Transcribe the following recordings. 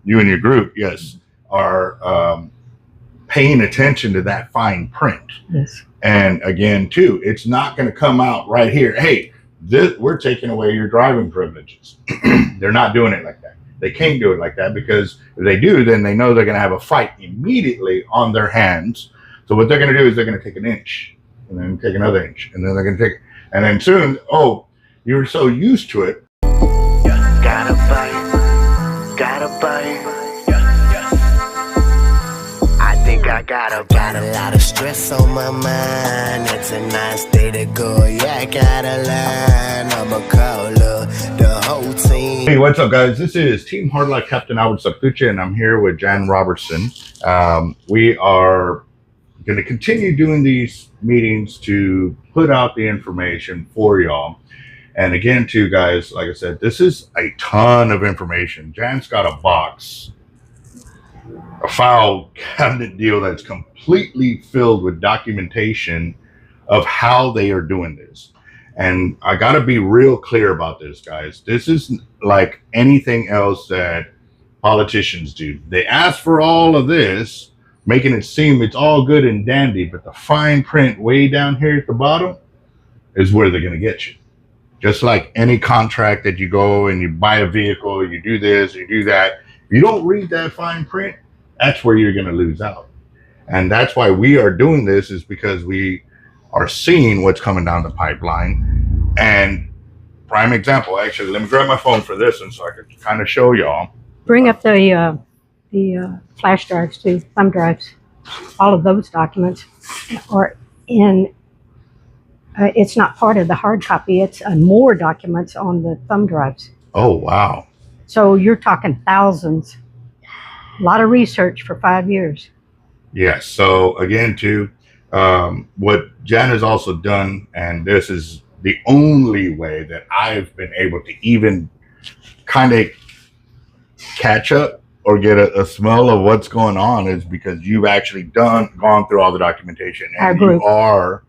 you and your group, yes, are paying attention to that fine print. Yes. And again, too, it's not going to come out right here. Hey, we're taking away your driving privileges. They're not doing it like that. They can't do it like that, because if they do, then they know they're going to have a fight immediately on their hands. So what they're going to do is they're going to take an inch, and then take another inch, and then they're going to take, and then soon, oh, you're so used to it. Gotta bite. I think I got a lot of stress on my mind. It's a nice day to go. Yeah, I gotta line. I'ma call the whole team. Hey, what's up, guys? This is Team Hardline Captain Zertuche, and I'm here with Jan Robertson. We are going to continue doing these meetings to put out the information for y'all. And again, too, guys, like I said, this is a ton of information. Jan's got a box, a file cabinet deal that's completely filled with documentation of how they are doing this. And I got to be real clear about this, guys. This is like anything else that politicians do. They ask for all of this, making it seem it's all good and dandy, but the fine print way down here at the bottom is where they're going to get you. Just like any contract that you go and you buy a vehicle, you do this, you do that. If you don't read that fine print, that's where you're going to lose out. And that's why we are doing this, is because we are seeing what's coming down the pipeline. And prime example, actually, let me grab my phone for this one so I can kind of show y'all. Bring up the flash drives too, thumb drives. All of those documents are in. It's not part of the hard copy. It's more documents on the thumb drives. Oh, wow. So you're talking thousands. A lot of research for 5 years. Yes. So again, too, what Jan has also done, and this is the only way that I've been able to even kind of catch up or get a smell of what's going on, is because you've actually gone through all the documentation. And our group. You are,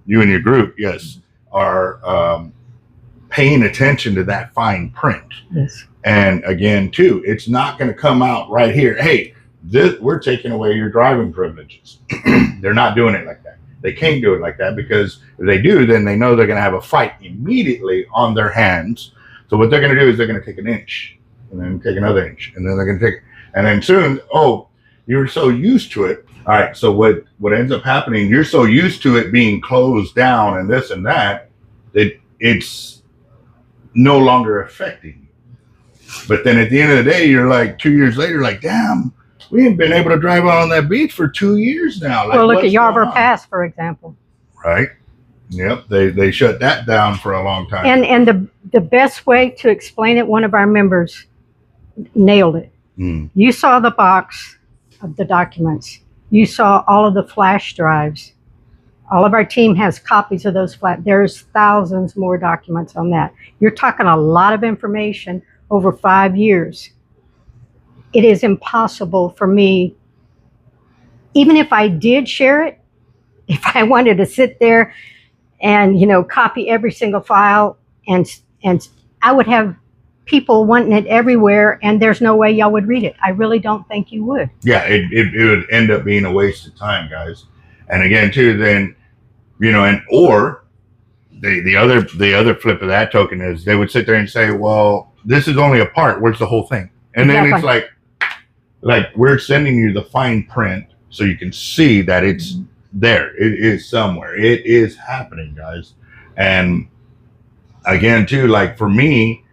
you and your group, yes, are paying attention to that fine print. Yes. And again, too, it's not going to come out right here. Hey, we're taking away your driving privileges. They're not doing it like that. They can't do it like that, because if they do, then they know they're going to have a fight immediately on their hands. So what they're going to do is they're going to take an inch, and then take another inch, and then they're going to take, and then soon, oh, you're so used to it. All right, so what ends up happening, you're so used to it being closed down and this and that it's no longer affecting you. But then at the end of the day, you're like 2 years later, like, damn, we ain't been able to drive out on that beach for 2 years now. Like, well, look at Yarber Pass, for example. Right. Yep. They shut that down for a long time. And the best way to explain it, one of our members nailed it. You saw the box of the documents. You saw all of the flash drives. All of our team has copies of those there's thousands more documents on that. You're talking a lot of information over 5 years. It is impossible for me, even if I did share it, if I wanted to sit there and, copy every single file, and I would have people wanting it everywhere, and there's no way y'all would read it. I really don't think you would. Yeah, it would end up being a waste of time, guys. And again, too, then, or the other flip of that token is they would sit there and say, well, this is only a part. Where's the whole thing? And then it's like we're sending you the fine print so you can see that it's there. It is somewhere. It is happening, guys. And again, too, like for me,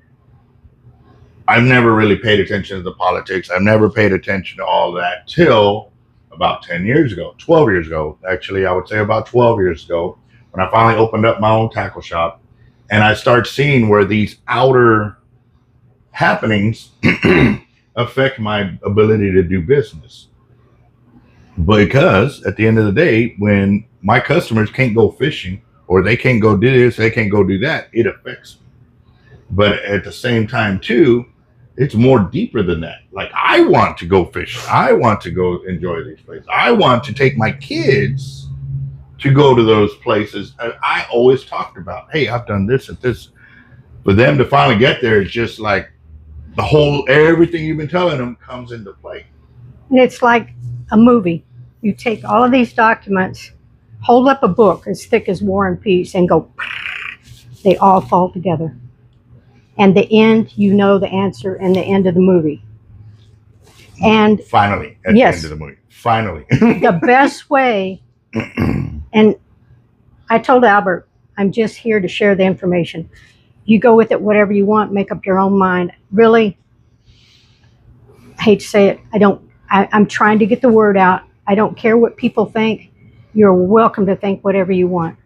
I've never really paid attention to the politics. I've never paid attention to all that till about 10 years ago, 12 years ago. Actually, I would say about 12 years ago, when I finally opened up my own tackle shop, and I start seeing where these outer happenings affect my ability to do business. Because at the end of the day, when my customers can't go fishing, or they can't go do this, they can't go do that, it affects me. But at the same time, too, it's more deeper than that. Like, I want to go fishing. I want to go enjoy these places. I want to take my kids to go to those places. And I always talked about, hey, I've done this and this. For them to finally get there is just like, the whole, everything you've been telling them comes into play. And it's like a movie. You take all of these documents, hold up a book as thick as War and Peace, and go, they all fall together. And the end, you know the answer and the end of the movie. And finally, at yes, the end of the movie, finally. The best way, and I told Albert, I'm just here to share the information. You go with it whatever you want, make up your own mind. Really, I hate to say it, I'm trying to get the word out. I don't care what people think. You're welcome to think whatever you want.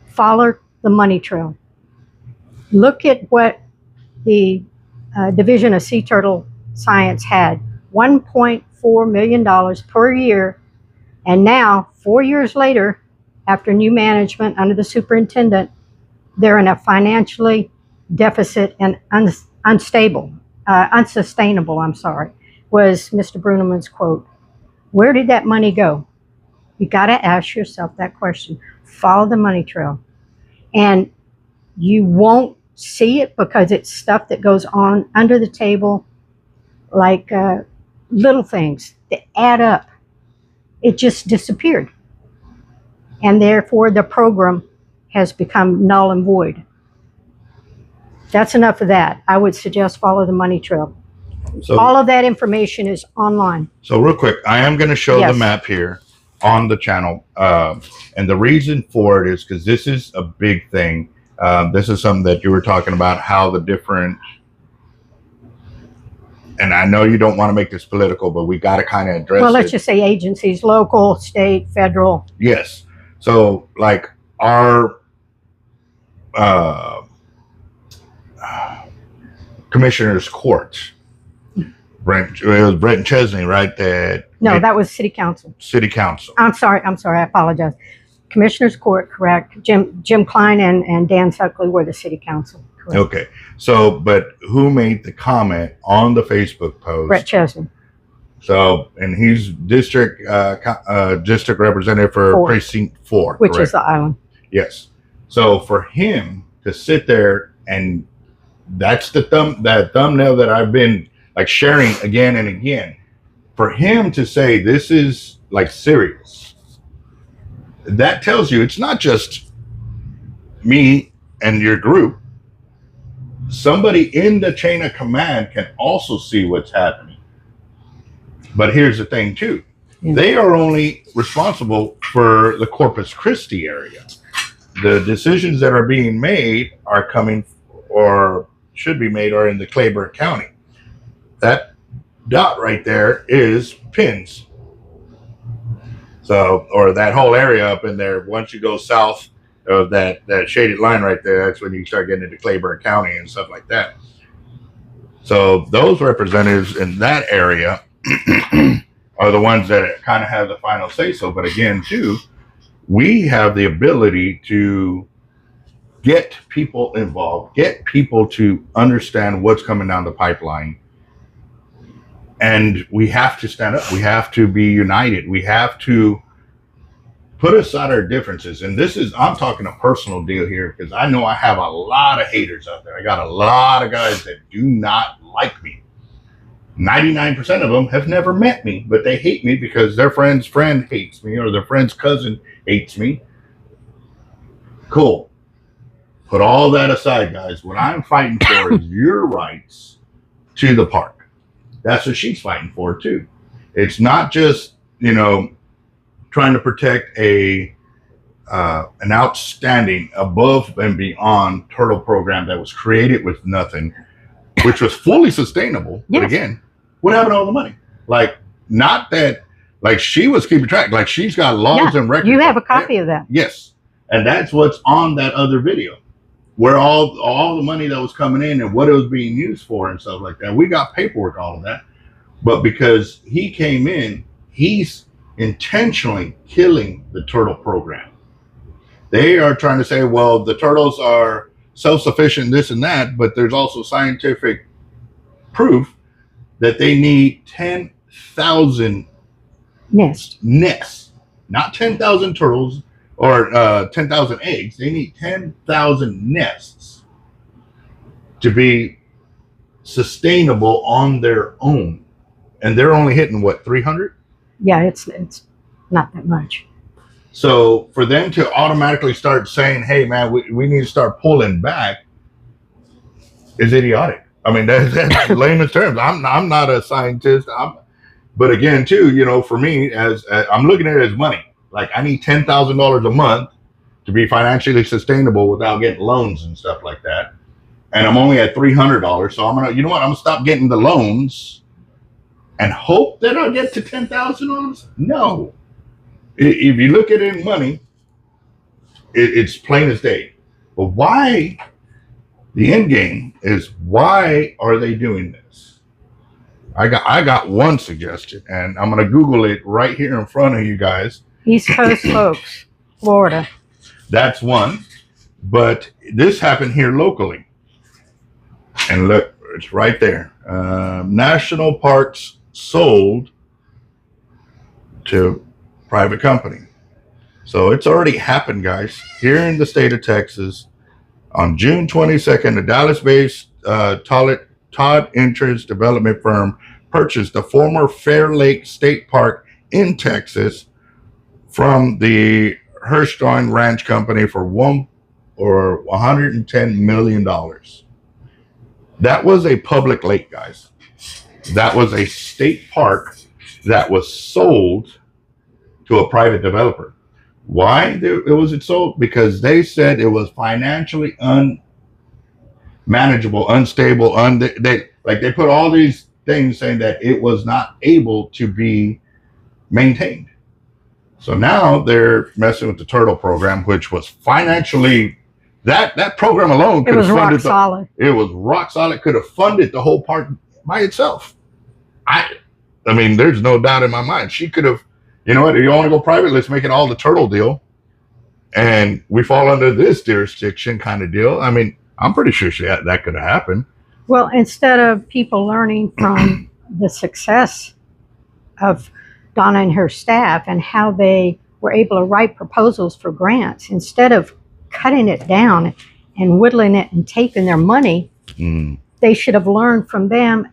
Follow the money trail. Look at what the Division of Sea Turtle Science had. $1.4 million per year. And now, 4 years later, after new management under the superintendent, they're in a financially deficit and unsustainable, was Mr. Bruneman's quote. Where did that money go? You got to ask yourself that question. Follow the money trail. And you won't see it because it's stuff that goes on under the table, like little things that add up. It just disappeared. And therefore, the program has become null and void. That's enough of that. I would suggest follow the money trail. So, all of that information is online. So real quick, I am going to show Yes. the map here on the channel. And the reason for it is because this is a big thing. This is something that you were talking about, how the different, and I know you don't want to make this political, but we got to kind of address it. Well, let's just say agencies, local, state, federal. Yes. So like our commissioner's court, it was Brent Chesney, right? That was city council. City council. I'm sorry, I apologize. Commissioner's Court, correct. Jim Klein and Dan Suckley were the city council, correct. Okay. So, but who made the comment on the Facebook post? Brett Chesney. So, and he's district representative for Precinct 4. Which correct? is the island. Yes. So for him to sit there, and that's that thumbnail that I've been like sharing again and again, for him to say this is like serious, that tells you it's not just me and your group. Somebody in the chain of command can also see what's happening. But here's the thing too. Yeah. They are only responsible for the Corpus Christi area. The decisions that are being made are coming, or should be made, are in the Clayburgh County. That dot right there is pins. So, or that whole area up in there, once you go south of that shaded line right there, that's when you start getting into Clayburgh County and stuff like that. So those representatives in that area are the ones that kind of have the final say so. But again, too, we have the ability to get people involved, get people to understand what's coming down the pipeline. And we have to stand up. We have to be united. We have to put aside our differences. And this is, I'm talking a personal deal here, because I know I have a lot of haters out there. I got a lot of guys that do not like me. 99% of them have never met me, but they hate me because their friend's friend hates me, or their friend's cousin hates me. Cool. Put all that aside, guys. What I'm fighting for is your rights to the park. That's what she's fighting for too. It's not just, trying to protect an outstanding, above and beyond turtle program that was created with nothing, which was fully sustainable. Yes. But again, what happened to all the money? Like, not that, like, she was keeping track. Like, she's got laws and records. You have a copy of that. Yes. And that's what's on that other video, where all the money that was coming in and what it was being used for and stuff like that. We got paperwork, all of that. But because he came in, he's intentionally killing the turtle program. They are trying to say, well, the turtles are self-sufficient, this and that, but there's also scientific proof that they need 10,000 nests, not 10,000 turtles or 10,000 eggs. They need 10,000 nests to be sustainable on their own, and they're only hitting what, 300? Yeah, it's not that much. So for them to automatically start saying, hey man, we need to start pulling back is idiotic. I mean, that's layman's terms. I'm not a scientist. But again, too, you know, for me, as I'm looking at it as money. Like, I need $10,000 a month to be financially sustainable without getting loans and stuff like that. And I'm only at $300, so I'm gonna, you know what? I'm gonna stop getting the loans and hope that I'll get to $10,000. No, if you look at it in money, it's plain as day. But why? The end game is, why are they doing this? I got one suggestion, and I'm gonna Google it right here in front of you guys. East Coast folks, Florida. That's one, but this happened here locally, and look, it's right there. National parks sold to private company. So it's already happened, guys, here in the state of Texas. On June 22nd, the Dallas-based Todd Interest development firm purchased the former Fair Lake State Park in Texas from the Hershstein Ranch Company for $110 million. That was a public lake, guys. That was a state park that was sold to a private developer. Why was it sold? Because they said it was financially unmanageable, unstable. They put all these things saying that it was not able to be maintained. So now they're messing with the turtle program, which was financially, that program alone could have funded. It was rock solid. It was rock solid. Could have funded the whole park by itself. I mean, there's no doubt in my mind. She could have. You know what? If you want to go private, let's make it all the turtle deal. And we fall under this jurisdiction kind of deal. I mean, I'm pretty sure that could have happened. Well, instead of people learning from the success of Donna and her staff and how they were able to write proposals for grants, instead of cutting it down and whittling it and taking their money, they should have learned from them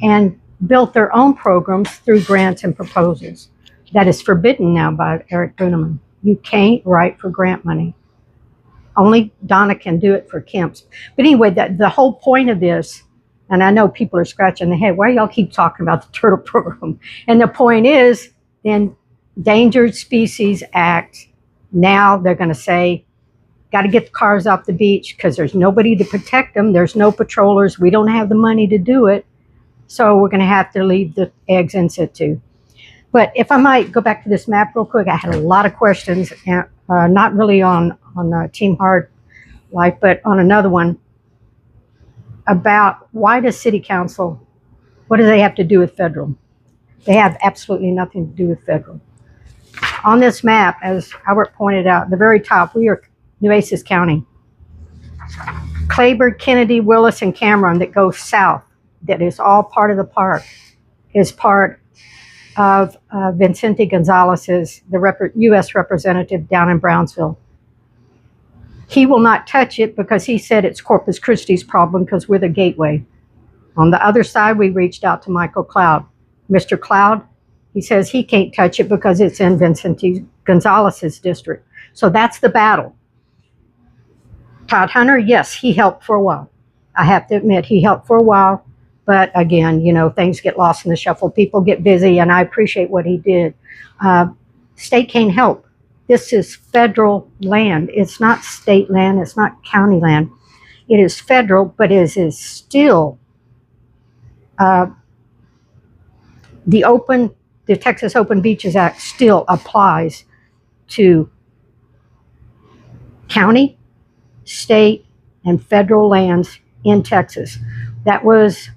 and built their own programs through grants and proposals. That is forbidden now by Eric Bruneman. You can't write for grant money. Only Donna can do it for Kemp's. But anyway, the whole point of this, and I know people are scratching their head, why y'all keep talking about the turtle program? And the point is, the Endangered Species Act, now they're going to say, got to get the cars off the beach because there's nobody to protect them. There's no patrollers. We don't have the money to do it. So we're going to have to leave the eggs in situ. But if I might go back to this map real quick, I had a lot of questions, not really on Team Hard Life, but on another one about why does City Council, what do they have to do with federal? They have absolutely nothing to do with federal. On this map, as Albert pointed out, at the very top, we are Nueces County. Claiborne, Kennedy, Willis, and Cameron that goes south, that is all part of the park, is part of Vicente Gonzalez's, the U.S. representative down in Brownsville. He will not touch it because he said it's Corpus Christi's problem because we're the gateway. On the other side, we reached out to Michael Cloud. Mr. Cloud, he says he can't touch it because it's in Vicente Gonzalez's district. So that's the battle. Todd Hunter, yes, he helped for a while. I have to admit, he helped for a while. But again, you know, things get lost in the shuffle. People get busy, and I appreciate what he did. State can't help. This is federal land. It's not state land. It's not county land. It is federal, but it is still the Texas Open Beaches Act still applies to county, state, and federal lands in Texas. That was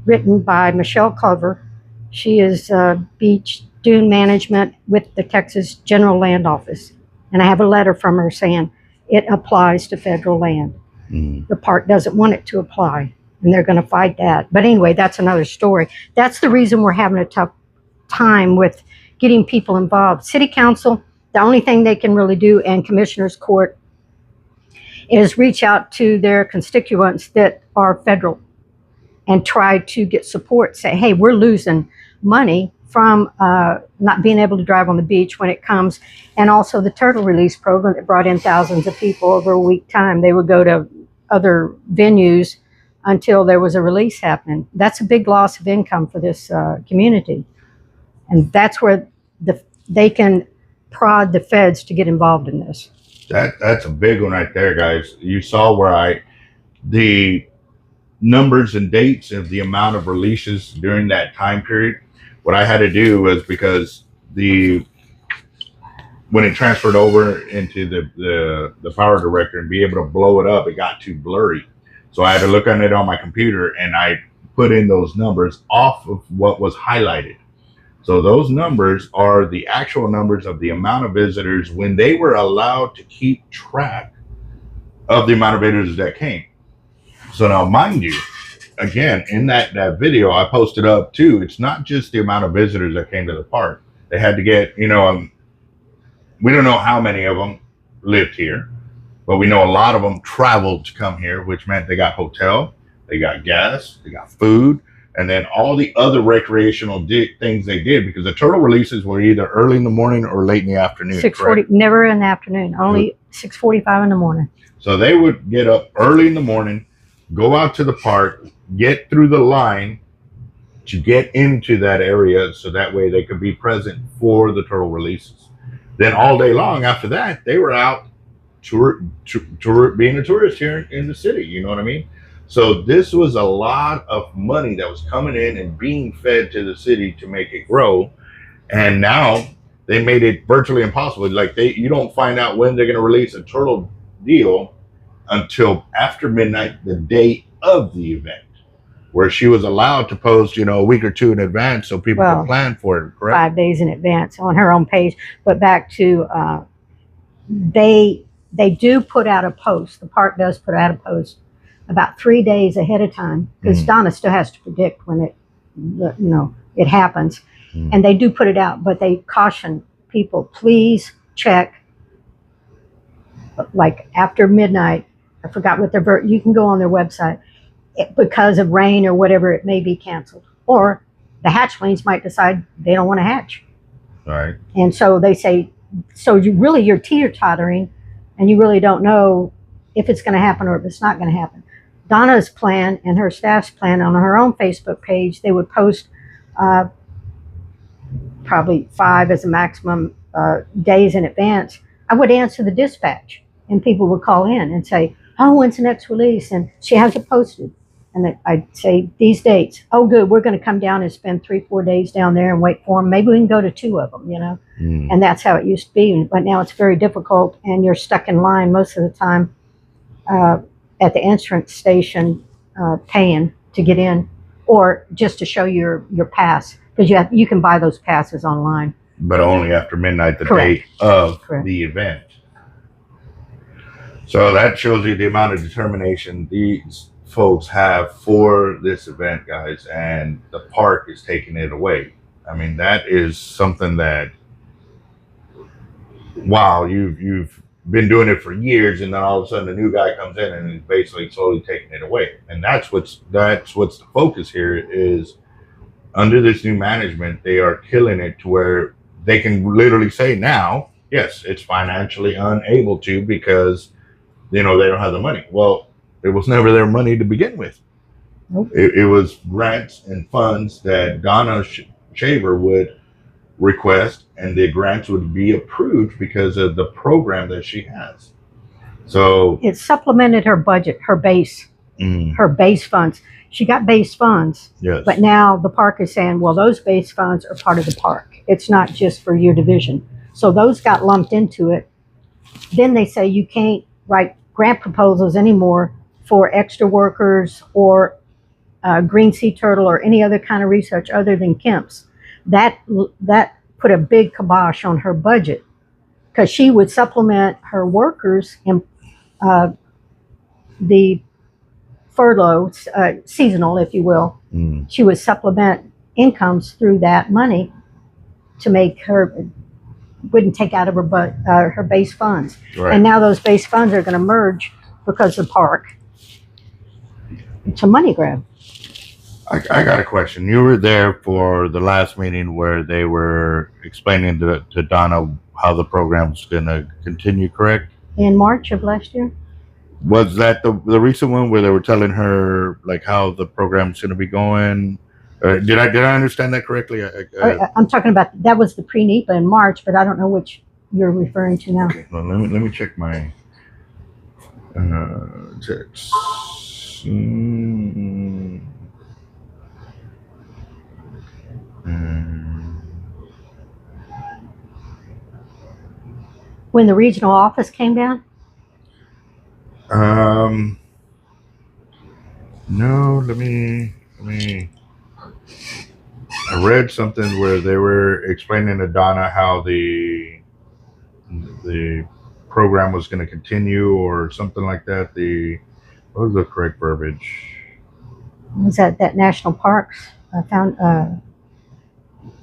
written by Michelle Culver. She is beach dune management with the Texas General Land Office. And I have a letter from her saying it applies to federal land. The park doesn't want it to apply, and they're going to fight that. But anyway, that's another story. That's the reason we're having a tough time with getting people involved. City Council, the only thing they can really do, and Commissioner's Court, is reach out to their constituents that are federal and try to get support, say, hey, we're losing money from not being able to drive on the beach when it comes. And also the turtle release program that brought in thousands of people over a week time. They would go to other venues until there was a release happening. That's a big loss of income for this community. And that's where they can prod the feds to get involved in this. That's a big one right there, guys. You saw where the numbers and dates of the amount of releases during that time period. What I had to do was, because when it transferred over into the power director and be able to blow it up, it got too blurry. So I had to look at it on my computer, and I put in those numbers off of what was highlighted. So those numbers are the actual numbers of the amount of visitors when they were allowed to keep track of the amount of visitors that came. So now, mind you, again, in that video I posted up too, it's not just the amount of visitors that came to the park. They had to get, we don't know how many of them lived here, but we know a lot of them traveled to come here, which meant they got hotel, they got gas, they got food, and then all the other recreational things they did, because the turtle releases were either early in the morning or late in the afternoon. 6:40, never in the afternoon, only 6:45 in the morning. So they would get up early in the morning, go out to the park, get through the line to get into that area, so that way they could be present for the turtle releases. Then all day long after that, they were out being a tourist here in the city. You know what I mean? So this was a lot of money that was coming in and being fed to the city to make it grow. And now they made it virtually impossible. Like you don't find out when they're going to release a turtle deal until after midnight, the day of the event, where she was allowed to post, a week or two in advance so people could plan for it, correct? 5 days in advance on her own page. But back to, they do put out a post. The park does put out a post about 3 days ahead of time, because Donna still has to predict when it happens. And they do put it out, but they caution people, please check, like after midnight. I forgot what you can go on their website. Because of rain or whatever, it may be canceled. Or the hatchlings might decide they don't want to hatch. Right. And so they say, so you're teeter-tottering, and you really don't know if it's going to happen or if it's not going to happen. Donna's plan and her staff's plan on her own Facebook page, they would post probably 5 as a maximum days in advance. I would answer the dispatch, and people would call in and say, oh, when's the next release? And she has it posted. And I'd say, these dates. Oh, good, we're going to come down and spend 3-4 days down there and wait for them. Maybe we can go to 2 of them, And that's how it used to be. But now it's very difficult, and you're stuck in line most of the time at the entrance station paying to get in, or just to show your pass, because you can buy those passes online. But only after midnight, the Correct. day of Correct. the event. So that shows you the amount of determination these folks have for this event, guys, and the park is taking it away. I mean, that is something that, wow, you've been doing it for years, and then all of a sudden a new guy comes in and is basically slowly taking it away. And that's what's the focus here is, under this new management, they are killing it to where they can literally say now, yes, it's financially unable to, because they don't have the money. Well, it was never their money to begin with. Nope. It was grants and funds that Donna Shaver would request, and the grants would be approved because of the program that she has. So it supplemented her budget, her base funds. She got base funds, yes. But now the park is saying, well, those base funds are part of the park. It's not just for your division. So those got lumped into it. Then they say you can't write grant proposals anymore for extra workers or green sea turtle or any other kind of research other than Kemp's. That put a big kibosh on her budget, because she would supplement her workers in the furlough, seasonal, if you will. She would supplement incomes through that money to make her, wouldn't take out of her base funds. Right. And now those base funds are going to merge because of the park. It's a money grab. I got a question. You were there for the last meeting where they were explaining to Donna how the program's going to continue, correct? In March of last year. Was that the recent one where they were telling her like how the program's going to be going? Did I understand that correctly? I'm talking about that was the pre-NEPA in March, but I don't know which you're referring to now. Okay, well, let me check my text. When the regional office came down? No, let me. I read something where they were explaining to Donna how the program was going to continue, or something like that. What was the correct verbiage? Was that National Parks found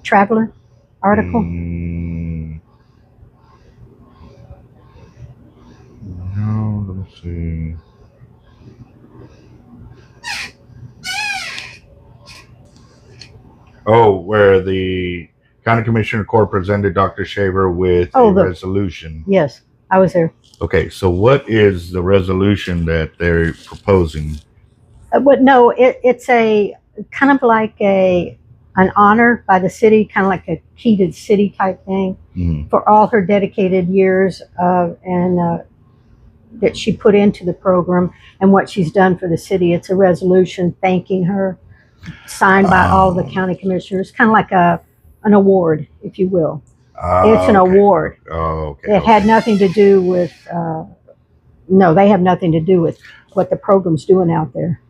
Traveler article? No, let me see. Oh, where the County Commissioner Court presented Dr. Shaver with a resolution. Yes, I was there. Okay, so what is the resolution that they're proposing? No, it's a kind of like an honor by the city, kind of like a key to the city type thing, for all her dedicated years and that she put into the program and what she's done for the city. It's a resolution thanking her, signed by all the county commissioners, kind of like an award, if you will. It's an award. Oh, okay. It had nothing to do with, no, they have nothing to do with what the program's doing out there.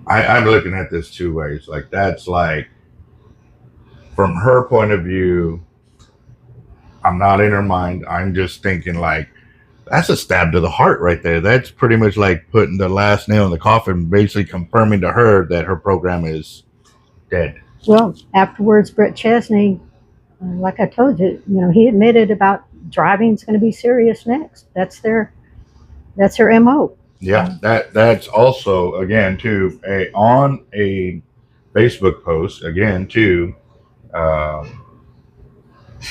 I'm looking at this two ways. Like, that's like, from her point of view, I'm not in her mind. I'm just thinking like, that's a stab to the heart right there. That's pretty much like putting the last nail in the coffin, basically confirming to her that her program is dead. Well, afterwards, Brett Chesney, like I told you, he admitted about driving's going to be serious next. That's their MO. Yeah, that's also, again, too, on a Facebook post, again, too. I'm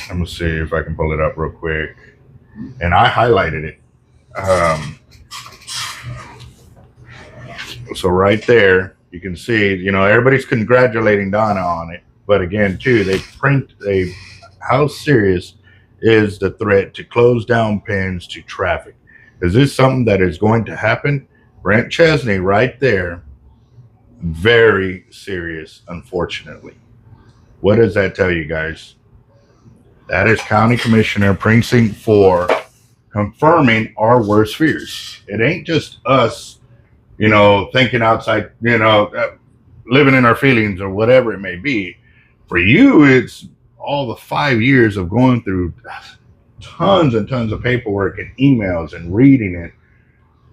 going to see if I can pull it up real quick. And I highlighted it. So right there, you can see, everybody's congratulating Donna on it. But again, too, how serious is the threat to close down pens to traffic? Is this something that is going to happen? Brent Chesney right there, very serious, unfortunately. What does that tell you guys? That is County Commissioner Precinct 4 confirming our worst fears. It ain't just us, thinking outside, living in our feelings or whatever it may be. For you, it's all the 5 years of going through tons and tons of paperwork and emails and reading it.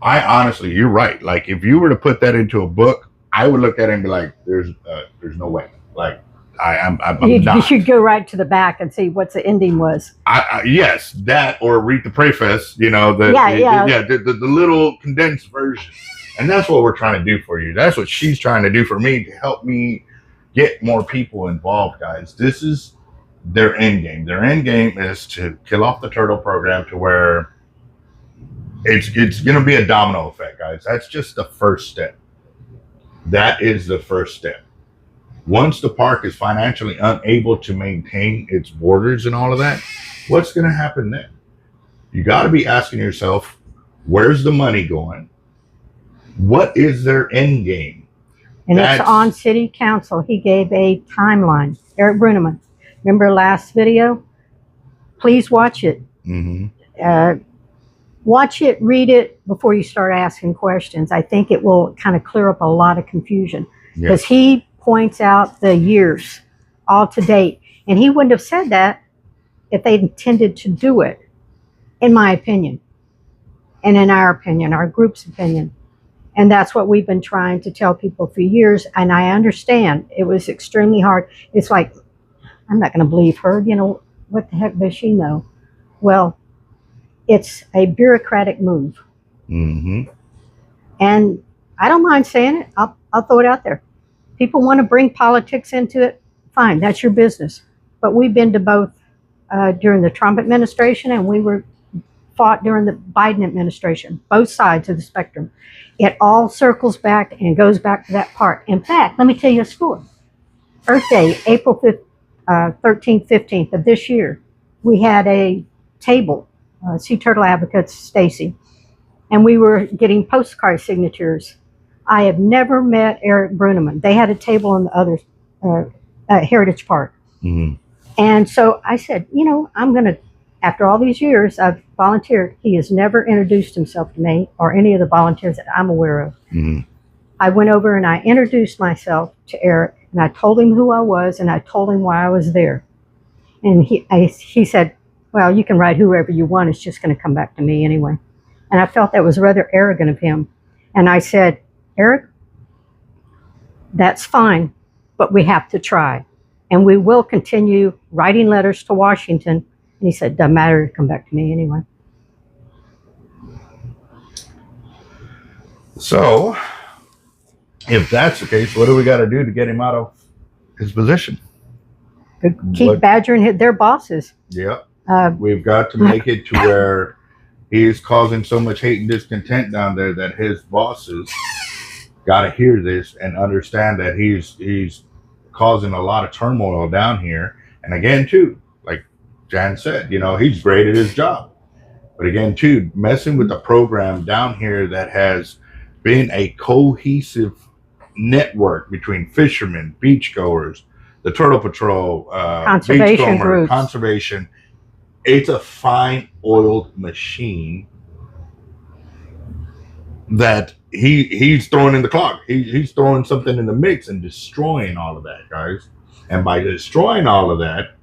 I honestly, you're right. Like, if you were to put that into a book, I would look at it and be like, there's no way. Like, I'm not. You should go right to the back and see what the ending was. Yes, that, or read the preface, the little condensed version. And that's what we're trying to do for you. That's what she's trying to do for me, to help me get more people involved, guys. This is their end game. Their end game is to kill off the turtle program to where it's going to be a domino effect, guys. That's just the first step. That is the first step. Once the park is financially unable to maintain its borders and all of that, what's going to happen then? You got to be asking yourself, where's the money going? What is their end game? And it's on City Council. He gave a timeline. Eric Bruneman. Remember last video? Please watch it. Watch it, read it before you start asking questions. I think it will kind of clear up a lot of confusion. Because he points out the years all to date. And he wouldn't have said that if they intended to do it, in my opinion. And in our opinion, our group's opinion. And that's what we've been trying to tell people for years. And I understand it was extremely hard. It's like, I'm not going to believe her. What the heck does she know? Well, it's a bureaucratic move. And I don't mind saying it. I'll throw it out there. People want to bring politics into it. Fine, that's your business. But we've been to both during the Trump administration, and we were fought during the Biden administration, both sides of the spectrum. It all circles back and goes back to that part. In fact, let me tell you a story. Earth Day, April 13th, 15th of this year, we had a table, Sea Turtle Advocates, Stacy, and we were getting postcard signatures. I have never met Eric Bruneman. They had a table in the other Heritage Park. Mm-hmm. And so I said, you know, I'm going to, after all these years I've volunteered, he has never introduced himself to me or any of the volunteers that I'm aware of. Mm-hmm. I went over and I introduced myself to Eric, and I told him who I was, and I told him why I was there. And he said, well, you can write whoever you want. It's just going to come back to me anyway. And I felt that was rather arrogant of him. And I said, Eric, that's fine, but we have to try. And we will continue writing letters to Washington. And he said, doesn't matter, come back to me anyway. So, if that's the case, what do we got to do to get him out of his position? Keep badgering their bosses. Yeah. We've got to make it to where he's causing so much hate and discontent down there that his bosses got to hear this and understand that he's causing a lot of turmoil down here. And again, too, like Jan said, you know, he's great at his job. But again, too, messing with the program down here that has been a cohesive network between fishermen, beachgoers, the Turtle Patrol, conservation groups, conservation. It's a fine oiled machine that he's throwing in the clog. He's throwing something in the mix and destroying all of that, guys. And by destroying all of that,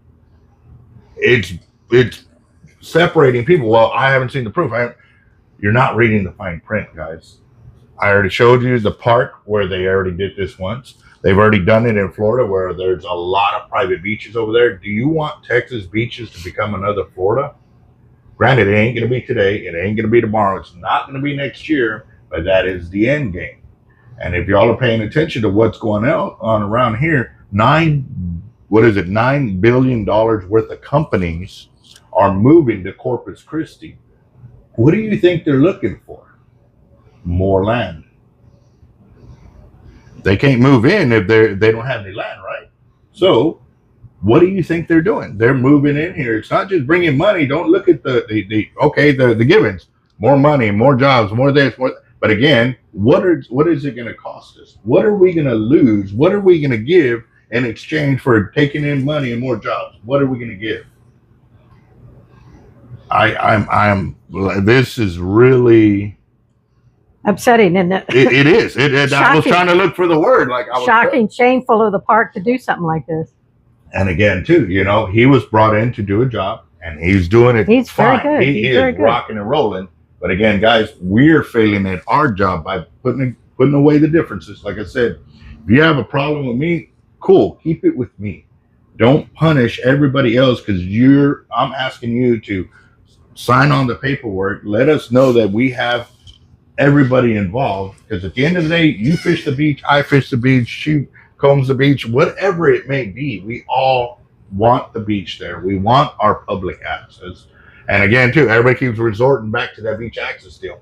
it's separating people. Well, I haven't seen the proof. You're not reading the fine print, guys. I already showed you the park where they already did this once. They've already done it in Florida where there's a lot of private beaches over there. Do you want Texas beaches to become another Florida? Granted, it ain't going to be today. It ain't going to be tomorrow. It's not going to be next year, but that is the end game. And if y'all are paying attention to what's going on around here, $9 billion worth of companies are moving to Corpus Christi. What do you think they're looking for? More land. They can't move in if they don't have any land, right? So what do you think they're doing? They're moving in here. It's not just bringing money. Don't look at the givens. More money, more jobs, more this, more. But again, what is it going to cost us? What are we going to lose? What are we going to give in exchange for taking in money and more jobs? What are we going to give? This is really upsetting, isn't it? It is. I was trying to look for the word. Shocking, shameful of the park to do something like this. And again, too, you know, he was brought in to do a job, and he's doing it. He's fine. very good. He is rocking and rolling. But again, guys, we're failing at our job by putting away the differences. Like I said, if you have a problem with me, cool, keep it with me. Don't punish everybody else because I'm asking you to sign on the paperwork. Let us know that we have everybody involved, because at the end of the day, you fish the beach, I fish the beach, she combs the beach, whatever it may be, we all want the beach there. We want our public access. And again, too, everybody keeps resorting back to that beach access deal.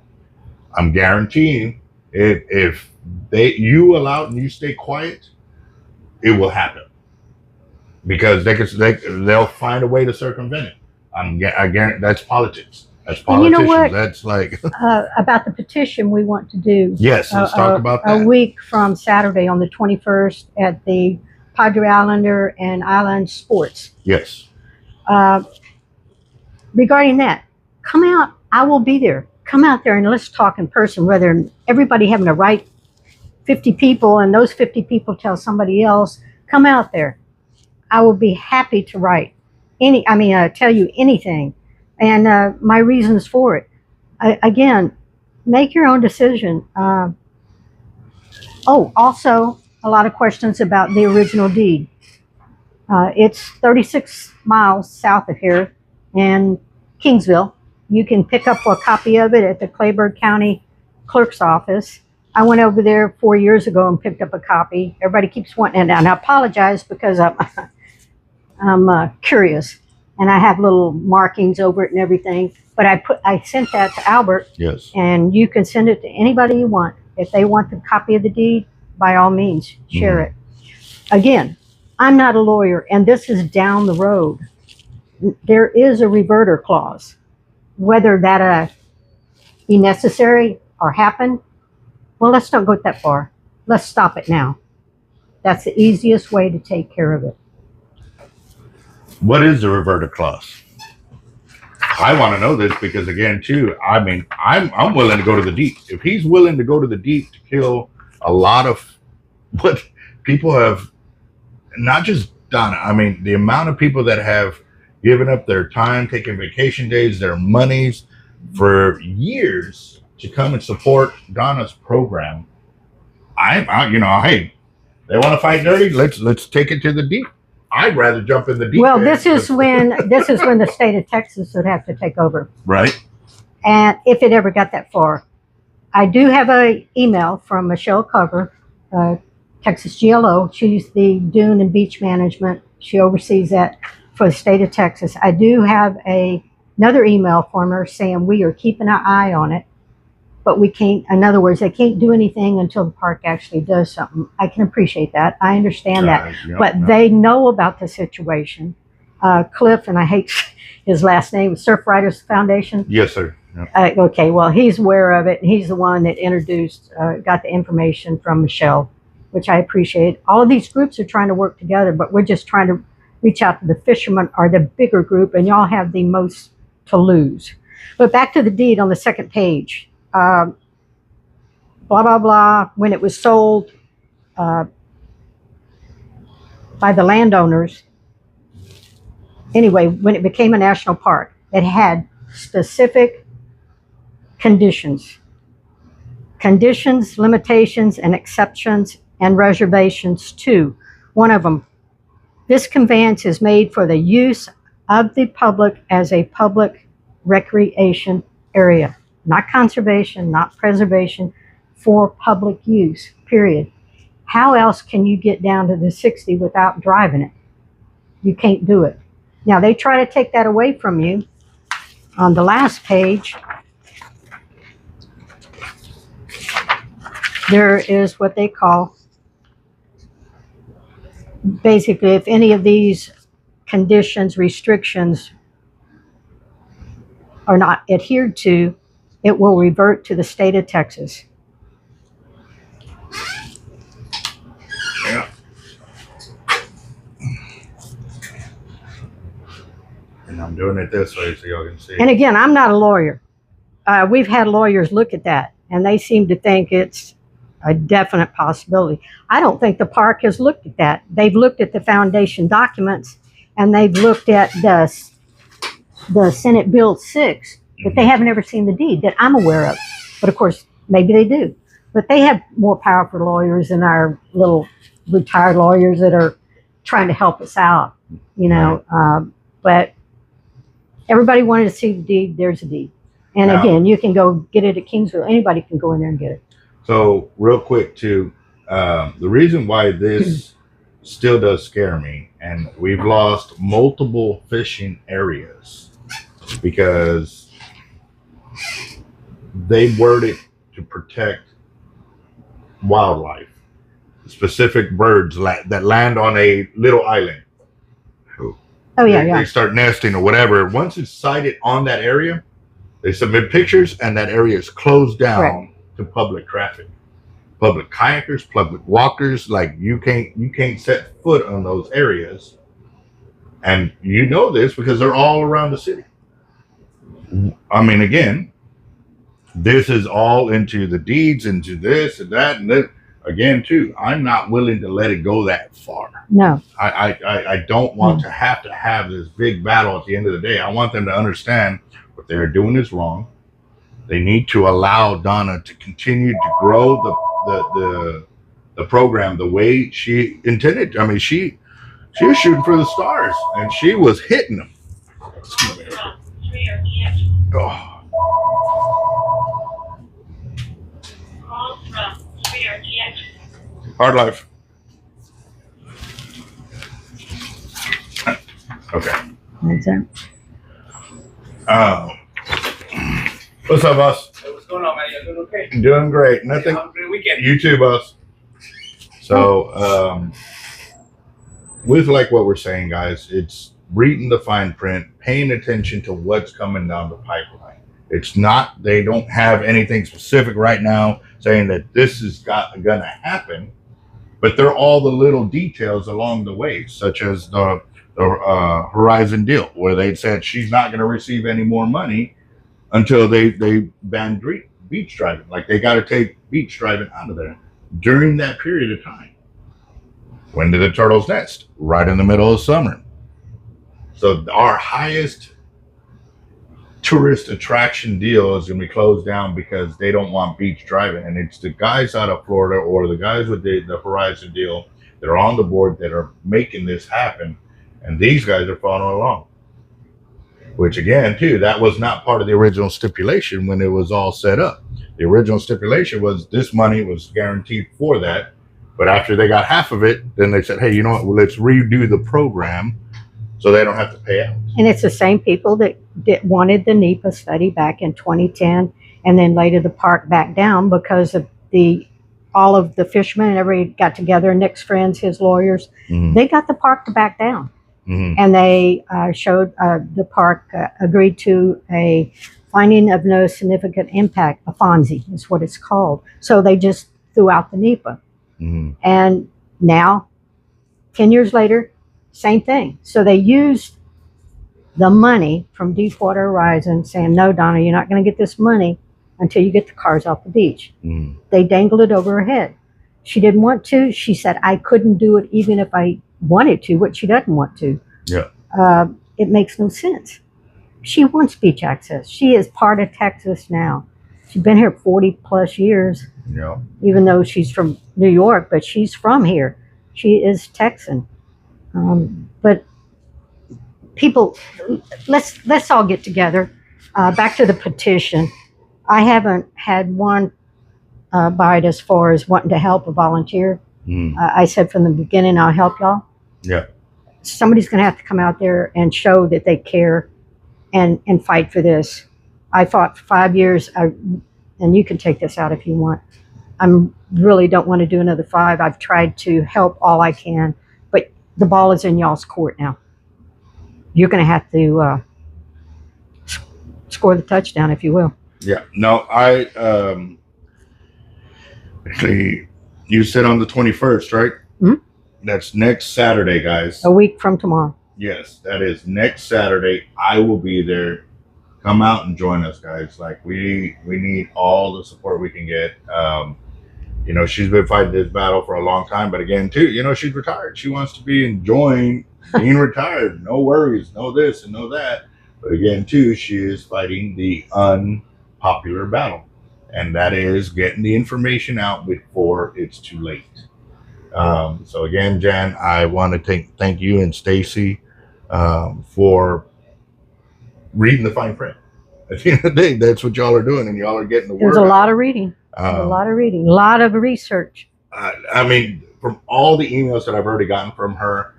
I'm guaranteeing if you allow it and you stay quiet, it will happen, because they'll find a way to circumvent it. I guarantee that's politics. That's politicians. You know what? That's like about the petition we want to do. Yes, let's talk about that. A week from Saturday on the 21st at the Padre Islander and Island Sports. Yes. Regarding that, come out. I will be there. Come out there and let's talk in person, rather than everybody having to write 50 people and those 50 people tell somebody else. Come out there. I will be happy to write tell you anything. And my reasons for it. Again, make your own decision. Also, a lot of questions about the original deed. It's 36 miles south of here in Kingsville. You can pick up a copy of it at the Clayburgh County Clerk's office. I went over there 4 years ago and picked up a copy. Everybody keeps wanting it, and I apologize because I'm curious, and I have little markings over it and everything. But I sent that to Albert. Yes. And you can send it to anybody you want. If they want the copy of the deed, by all means, share it. Again, I'm not a lawyer, and this is down the road. There is a reverter clause. Whether that be necessary or happen, well, let's not go that far. Let's stop it now. That's the easiest way to take care of it. What is the reverter clause? I want to know this because, again, too, I mean, I'm willing to go to the deep. If he's willing to go to the deep to kill a lot of what people have not just done, I mean, the amount of people that have given up their time, taking vacation days, their monies for years to come and support Donna's program. Hey, they want to fight dirty. Let's take it to the deep. I'd rather jump in the deep. Well, this is when the state of Texas would have to take over. Right. And if it ever got that far, I do have an email from Michelle Cover, Texas GLO. She's the dune and beach management. She oversees that for the state of Texas. I do have another email from her saying we are keeping an eye on it, but we can't. In other words, they can't do anything until the park actually does something. I can appreciate that. I understand that, but they know about the situation. Cliff, and I hate his last name, Surf Riders Foundation. Yes, sir. Yep. Okay, well, he's aware of it. He's the one that got the information from Michelle, which I appreciate. All of these groups are trying to work together, but we're just trying to reach out to the fishermen or the bigger group, and y'all have the most to lose. But back to the deed on the second page. Blah, blah, blah. When it was sold by the landowners, anyway, when it became a national park, it had specific conditions, limitations, and exceptions, and reservations too. One of them, this conveyance is made for the use of the public as a public recreation area, not conservation, not preservation, for public use, period. How else can you get down to the 60 without driving it? You can't do it. Now, they try to take that away from you. On the last page, there is what they call, basically, if any of these conditions, restrictions are not adhered to, it will revert to the state of Texas. Yeah. And I'm doing it this way so y'all can see. And again, I'm not a lawyer. We've had lawyers look at that, and they seem to think it's a definite possibility. I don't think the park has looked at that. They've looked at the foundation documents, and they've looked at the Senate Bill 6, but they haven't ever seen the deed that I'm aware of. But of course, maybe they do. But they have more powerful lawyers than our little retired lawyers that are trying to help us out, you know. But everybody wanted to see the deed. There's a deed. And now, again, you can go get it at Kingsville. Anybody can go in there and get it. So real quick, too, the reason why this still does scare me, and we've lost multiple fishing areas because they word it to protect wildlife, specific birds that land on a little island. They start nesting or whatever. Once it's sighted on that area, they submit pictures, and that area is closed down to public traffic. Public kayakers, public walkers, like you can't set foot on those areas. And you know this because they're all around the city. I mean, again, this is all into the deeds, into this and that, and this. Again, too, I'm not willing to let it go that far. No. I don't want to have this big battle at the end of the day. I want them to understand what they're doing is wrong. They need to allow Donna to continue to grow the program the way she intended. I mean, she was shooting for the stars, and she was hitting them. Oh. Hard life. Okay. That's it. What's up, boss? Hey, what's going on, man? You doing okay? Doing great. Nothing. Have a great weekend. You too, boss. So, with like what we're saying, guys, it's reading the fine print, paying attention to what's coming down the pipeline. It's not, they don't have anything specific right now saying that this is gonna happen, but they're all the little details along the way, such as the Horizon deal, where they said she's not gonna receive any more money until they ban beach driving. Like, they got to take beach driving out of there during that period of time. When did the turtles nest? Right in the middle of summer. So our highest tourist attraction deal is going to be closed down because they don't want beach driving. And it's the guys out of Florida or the guys with the Horizon deal that are on the board that are making this happen. And these guys are following along. Which again, too, that was not part of the original stipulation when it was all set up. The original stipulation was this money was guaranteed for that. But after they got half of it, then they said, hey, you know what? Well, let's redo the program so they don't have to pay out. And it's the same people that wanted the NEPA study back in 2010, and then later the park backed down because of all of the fishermen and everybody got together, Nick's friends, his lawyers, they got the park to back down. And they showed the park agreed to a finding of no significant impact, a FONSI is what it's called. So they just threw out the NEPA. And now, 10 years later, same thing. So they used the money from Deepwater Horizon saying, no, Donna, you're not going to get this money until you get the cars off the beach. They dangled it over her head. She didn't want to. She said, I couldn't do it even if I wanted to, what she doesn't want to. Yeah. It makes no sense. She wants beach access. She is part of Texas now. She's been here 40 plus years. Yeah. Even though she's from New York, but she's from here. She is Texan. But people, let's all get together. Back to the petition. I haven't had one bite as far as wanting to help or volunteer. I said from the beginning, I'll help y'all. Yeah. Somebody's going to have to come out there and show that they care and fight for this. I fought for 5 years, and you can take this out if you want. I really don't want to do another 5. I've tried to help all I can, but the ball is in y'all's court now. You're going to have to score the touchdown, if you will. Yeah. No, actually, you said on the 21st, right? That's next Saturday, guys. A week from tomorrow. Yes, that is next Saturday. I will be there. Come out and join us, guys. Like, we need all the support we can get. You know, she's been fighting this battle for a long time, but again, too, you know, she's retired. She wants to be enjoying being retired. No worries, no this and no that. But again, too, she is fighting the unpopular battle, and that is getting the information out before it's too late. So again, Jan, I want to thank you and Stacy for reading the fine print. At the end of the day, that's what y'all are doing, and y'all are getting the word. There's a lot of reading. A lot of reading. A lot of research. I mean, from all the emails that I've already gotten from her,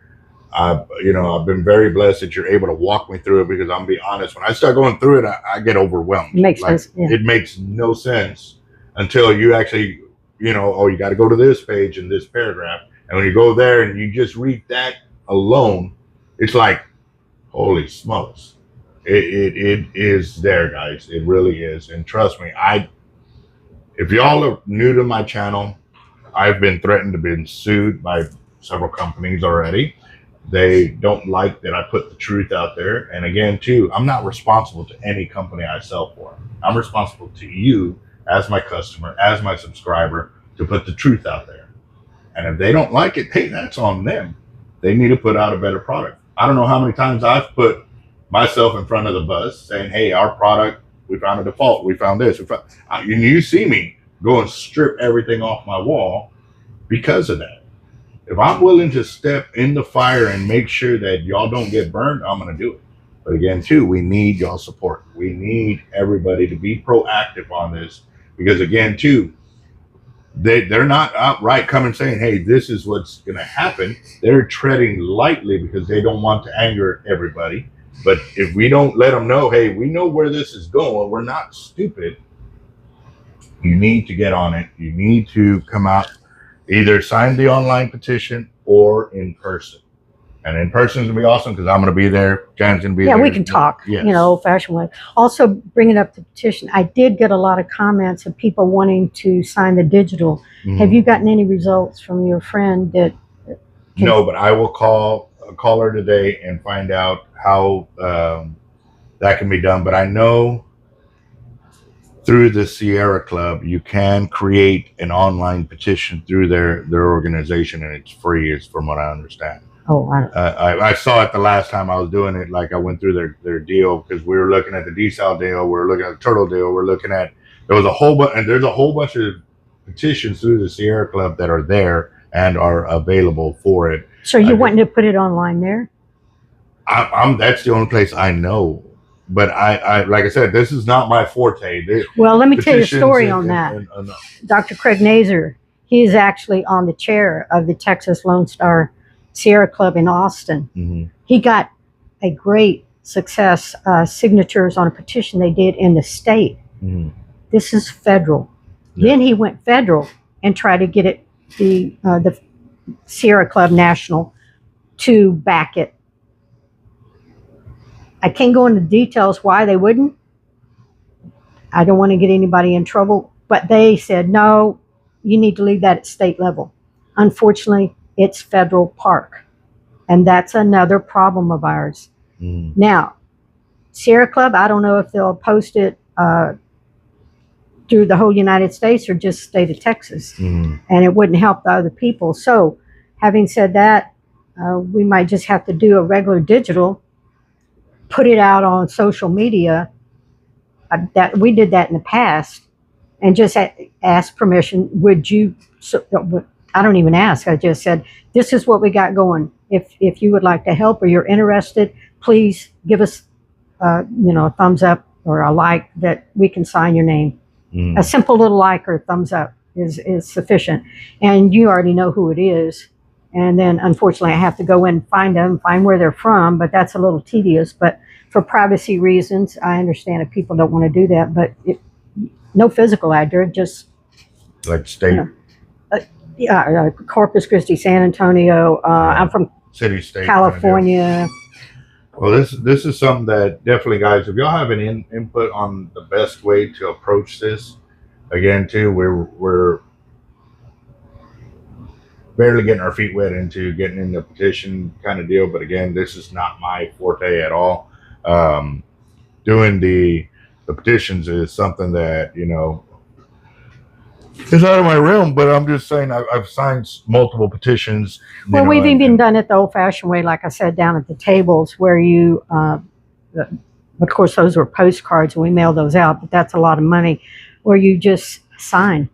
you know, I've been very blessed that you're able to walk me through it, because I'm gonna be honest, when I start going through it, I get overwhelmed. It makes sense. Yeah. It makes no sense until you actually, you know, oh, you got to go to this page in this paragraph. And when you go there and you just read that alone, it's like, holy smokes. It is there, guys. It really is. And trust me, if y'all are new to my channel, I've been threatened to be sued by several companies already. They don't like that I put the truth out there. And again, too, I'm not responsible to any company I sell for. I'm responsible to you as my customer, as my subscriber, to put the truth out there. And if they don't like it, hey, that's on them. They need to put out a better product. I don't know how many times I've put myself in front of the bus saying, hey, our product, we found a default. We found this. And you see me go and strip everything off my wall because of that. If I'm willing to step in the fire and make sure that y'all don't get burned, I'm going to do it. But again, too, we need y'all support. We need everybody to be proactive on this, because again, too, they're not outright coming saying, hey, this is what's going to happen. They're treading lightly because they don't want to anger everybody. But if we don't let them know, hey, we know where this is going, we're not stupid, you need to get on it. You need to come out, either sign the online petition or in person. And in person is going to be awesome because I'm going to be there. Jan's going to be there. Yeah, we can talk, yes. Old-fashioned way. Also, bringing up the petition, I did get a lot of comments of people wanting to sign the digital. Mm-hmm. Have you gotten any results from your friend that... No, but I will call her today and find out how that can be done. But I know through the Sierra Club, you can create an online petition through their organization, and it's free, is from what I understand. Oh, I saw it the last time I was doing it. Like I went through their deal because we were looking at the desal deal, we were looking at the turtle deal, we're looking at, there's a whole bunch of petitions through the Sierra Club that are there and are available for it. So you wanting to put it online there? That's the only place I know. But I like I said, this is not my forte. Well, let me tell you a story on that. Dr. Craig Nazer, he is actually on the chair of the Texas Lone Star Sierra Club in Austin. Mm-hmm. He got a great success signatures on a petition they did in the state. Mm-hmm. This is federal. Yeah. Then he went federal and tried to get it the Sierra Club National to back it. I can't go into details why they wouldn't. I don't want to get anybody in trouble, but they said, no, you need to leave that at state level. Unfortunately, it's federal park, and that's another problem of ours. Mm. Now, Sierra Club, I don't know if they'll post it through the whole United States or just state of Texas, and it wouldn't help the other people. So, having said that, we might just have to do a regular digital, put it out on social media. That we did that in the past, and just ask permission. Would you? I don't even ask. I just said, this is what we got going. If you would like to help or you're interested, please give us, a thumbs up or a like that we can sign your name. Mm. A simple little like or thumbs up is sufficient. And you already know who it is. And then, unfortunately, I have to go in and find them, find where they're from, but that's a little tedious. But for privacy reasons, I understand if people don't want to do that. But no physical address, just... Like state... Corpus, Christi, San Antonio. I'm from state, California. Well, this is something that definitely, guys, if y'all have any input on the best way to approach this, again, too, we're barely getting our feet wet into getting in the petition kind of deal. But again, this is not my forte at all. Doing the petitions is something that, it's out of my realm, but I'm just saying I've signed multiple petitions. Well, we've even done it the old-fashioned way, like I said, down at the tables where you, of course, those were postcards, and we mailed those out, but that's a lot of money, where you just sign.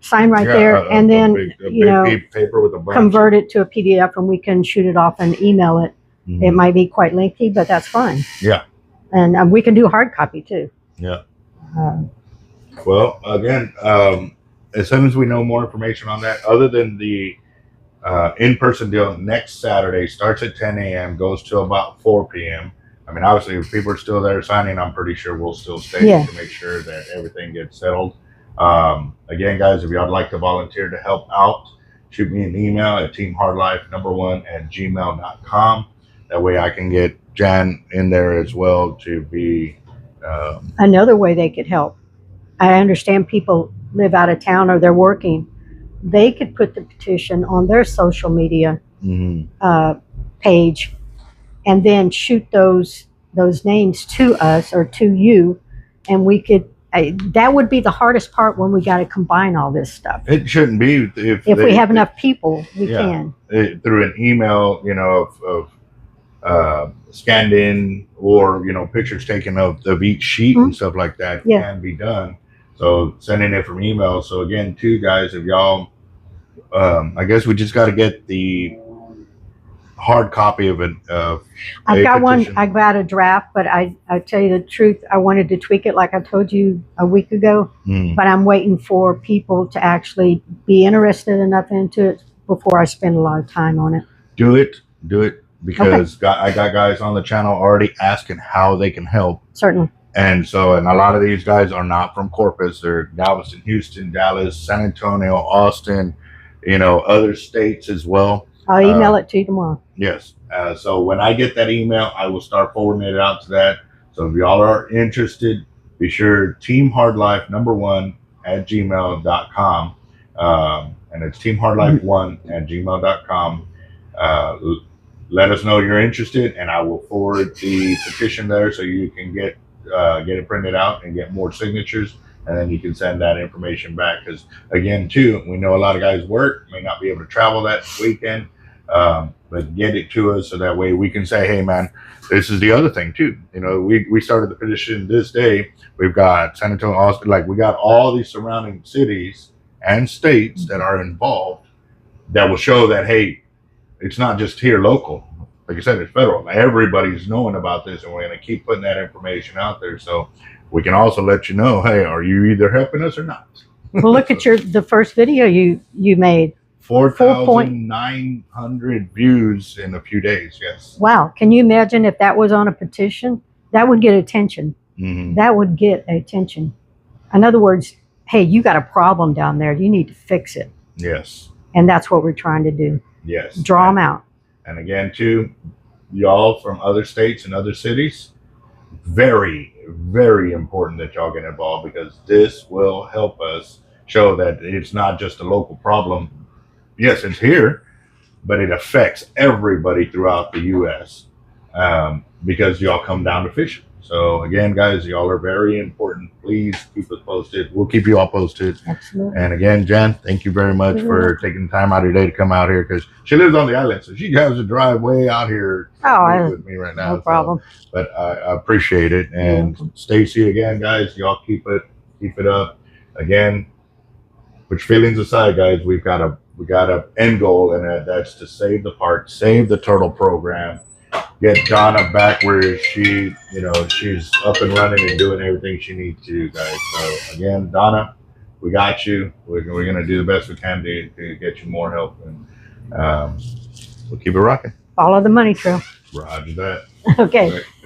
Sign right there, and then, big paper with a bunch. Convert it to a PDF, and we can shoot it off and email it. It might be quite lengthy, but that's fine. Yeah. And we can do hard copy, too. Yeah. Well, again, as soon as we know more information on that, other than the in-person deal next Saturday, starts at 10 a.m., goes till about 4 p.m. I mean, obviously, if people are still there signing, I'm pretty sure we'll still stay to make sure that everything gets settled. Again, guys, if y'all would like to volunteer to help out, shoot me an email at teamhardlife1@gmail.com. That way I can get Jan in there as well to be... Another way they could help. I understand people live out of town or they're working. They could put the petition on their social media page and then shoot those names to us or to you, and we could... that would be the hardest part when we got to combine all this stuff. It shouldn't be. If we have enough people, we can. Through an email, of scanned in or, pictures taken of each sheet and stuff like that can be done. So sending it from email. So again, too, guys, if y'all, I guess we just got to get the hard copy of it. I've got one. I got a draft, but I tell you the truth, I wanted to tweak it like I told you a week ago. But I'm waiting for people to actually be interested enough into it before I spend a lot of time on it. Do it, because I got guys on the channel already asking how they can help. Certainly. And so, and a lot of these guys are not from Corpus. They're Galveston, Houston, Dallas, San Antonio, Austin, other states as well. I'll email it to you tomorrow. Yes. So when I get that email, I will start forwarding it out to that. So if y'all are interested, be sure teamhardlife1@gmail.com. And it's teamhardlife1@gmail.com. Let us know you're interested, and I will forward the petition there so you can get it printed out and get more signatures, and then you can send that information back. Because again, too, we know a lot of guys work, may not be able to travel that weekend, but get it to us so that way we can say, hey man, this is the other thing too. We started the petition this day. We've got San Antonio, Austin, like we got all these surrounding cities and states that are involved that will show that, hey, it's not just here local. Like I said, it's federal. Everybody's knowing about this, and we're going to keep putting that information out there. So we can also let you know, hey, are you either helping us or not? Well, look at the first video you made. 4,900 views in a few days. Yes. Wow. Can you imagine if that was on a petition? That would get attention. That would get attention. In other words, hey, you got a problem down there. You need to fix it. Yes. And that's what we're trying to do. Yes. Draw them out. And again, too, y'all from other states and other cities, very, very important that y'all get involved, because this will help us show that it's not just a local problem. Yes, it's here, but it affects everybody throughout the U.S. Because y'all come down to fishing. So again, guys, y'all are very important. Please keep us posted. We'll keep you all posted. Absolutely. And again, Jen, thank you very much for taking time out of your day to come out here, because she lives on the island, so she has to drive way out here with me right now. No problem. But I appreciate it. And Stacy, again, guys, y'all keep it up. Again, put your feelings aside, guys. We got a end goal, and that's to save the park, save the turtle program. Get Donna back where she's up and running and doing everything she needs to, guys. So again, Donna, we got you. We're going to do the best we can to get you more help, and we'll keep it rocking. Follow the money trail. Roger that. Okay.